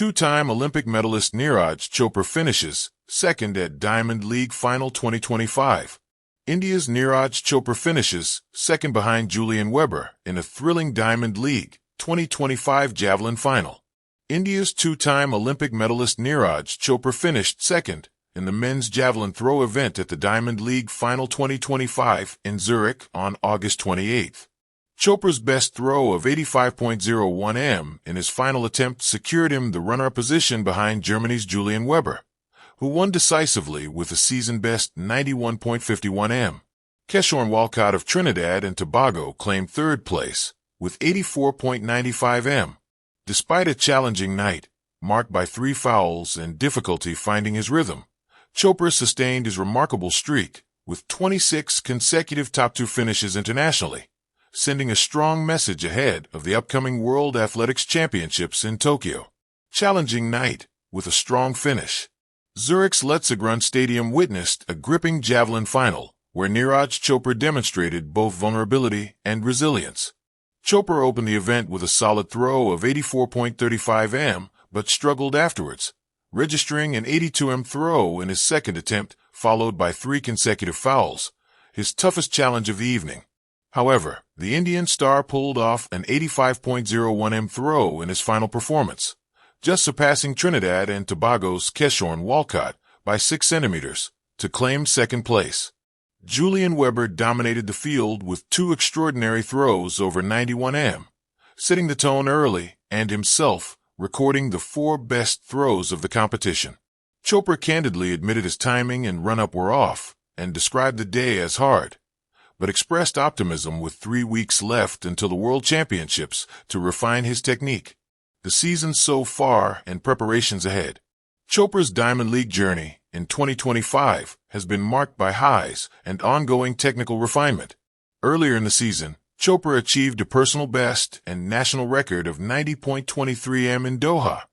Two-time Olympic medalist Neeraj Chopra finishes second at Diamond League Final 2025. India's Neeraj Chopra finishes second behind Julian Weber in a thrilling Diamond League 2025 javelin final. India's two-time Olympic medalist Neeraj Chopra finished second in the men's javelin throw event at the Diamond League Final 2025 in Zurich on August 28. Chopra's best throw of 85.01 m in his final attempt secured him the runner-up position behind Germany's Julian Weber, who won decisively with a season-best 91.51 m. Keshorn Walcott of Trinidad and Tobago claimed third place with 84.95 m. Despite a challenging night, marked by 3 fouls and difficulty finding his rhythm, Chopra sustained his remarkable streak with 26 consecutive top 2 finishes internationally, sending a strong message ahead of the upcoming World Athletics Championships in Tokyo. Challenging night with a strong finish. Zurich's Letzigrund Stadium witnessed a gripping javelin final where Neeraj Chopra demonstrated both vulnerability and resilience. Chopra opened the event with a solid throw of 84.35 m, but struggled afterwards, registering an 82 m throw in his second attempt, followed by 3 consecutive fouls, his toughest challenge of the evening. However, the Indian star pulled off an 85.01 m throw in his final performance, just surpassing Trinidad and Tobago's Keshorn Walcott by 6 centimeters to claim second place. Julian Weber dominated the field with 2 extraordinary throws over 91 m, setting the tone early and himself recording the 4 best throws of the competition. Chopra candidly admitted his timing and run-up were off and described the day as hard, but expressed optimism with 3 weeks left until the World Championships to refine his technique. The season so far and preparations ahead. Chopra's Diamond League journey in 2025 has been marked by highs and ongoing technical refinement. Earlier in the season, Chopra achieved a personal best and national record of 90.23 m in Doha,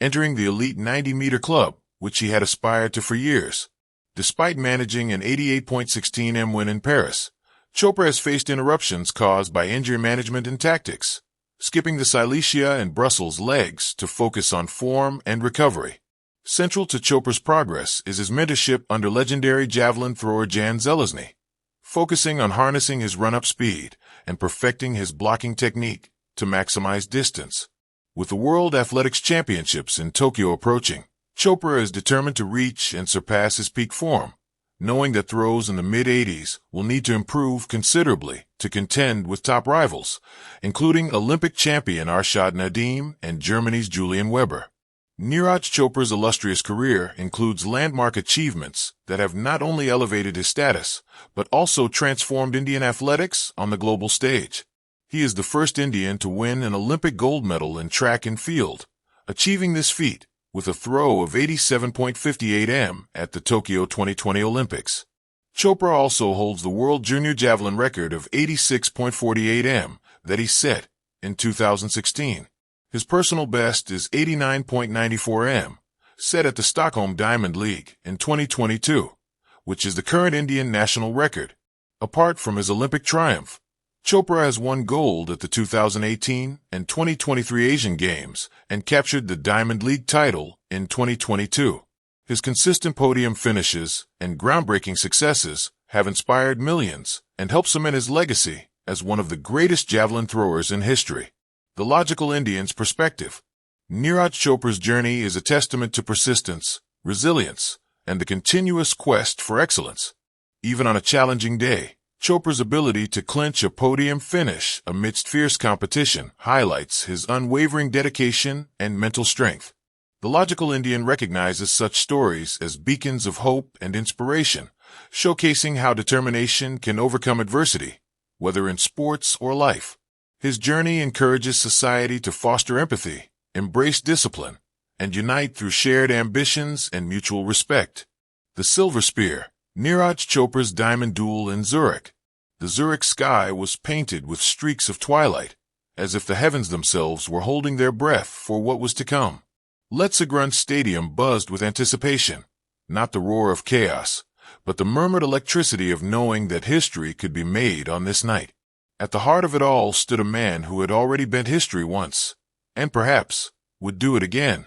entering the elite 90-meter club, which he had aspired to for years. Despite managing an 88.16 m win in Paris, Chopra has faced interruptions caused by injury management and tactics, skipping the Silesia and Brussels legs to focus on form and recovery. Central to Chopra's progress is his mentorship under legendary javelin thrower Jan Zelezny, focusing on harnessing his run-up speed and perfecting his blocking technique to maximize distance. With the World Athletics Championships in Tokyo approaching, Chopra is determined to reach and surpass his peak form, knowing that throws in the mid-80s will need to improve considerably to contend with top rivals, including Olympic champion Arshad Nadim and Germany's Julian Weber. Neeraj Chopra's illustrious career includes landmark achievements that have not only elevated his status, but also transformed Indian athletics on the global stage. He is the first Indian to win an Olympic gold medal in track and field, achieving this feat with a throw of 87.58 m at the Tokyo 2020 Olympics. Chopra also holds the world junior javelin record of 86.48 m that he set in 2016. His personal best is 89.94 m, set at the Stockholm Diamond League in 2022, which is the current Indian national record. Apart from his Olympic triumph, Chopra has won gold at the 2018 and 2023 Asian Games and captured the Diamond League title in 2022. His consistent podium finishes and groundbreaking successes have inspired millions and helped cement his legacy as one of the greatest javelin throwers in history. The logical Indian's perspective. Neeraj Chopra's journey is a testament to persistence, resilience, and the continuous quest for excellence. Even on a challenging day, Chopra's ability to clinch a podium finish amidst fierce competition highlights his unwavering dedication and mental strength. The logical Indian recognizes such stories as beacons of hope and inspiration, showcasing how determination can overcome adversity, whether in sports or life. His journey encourages society to foster empathy, embrace discipline, and unite through shared ambitions and mutual respect. The Silver Spear. Neeraj Chopra's diamond duel in Zurich. The Zurich sky was painted with streaks of twilight, as if the heavens themselves were holding their breath for what was to come. Letzigrund Stadium buzzed with anticipation, not the roar of chaos, but the murmured electricity of knowing that history could be made on this night. At the heart of it all stood a man who had already bent history once, and perhaps would do it again.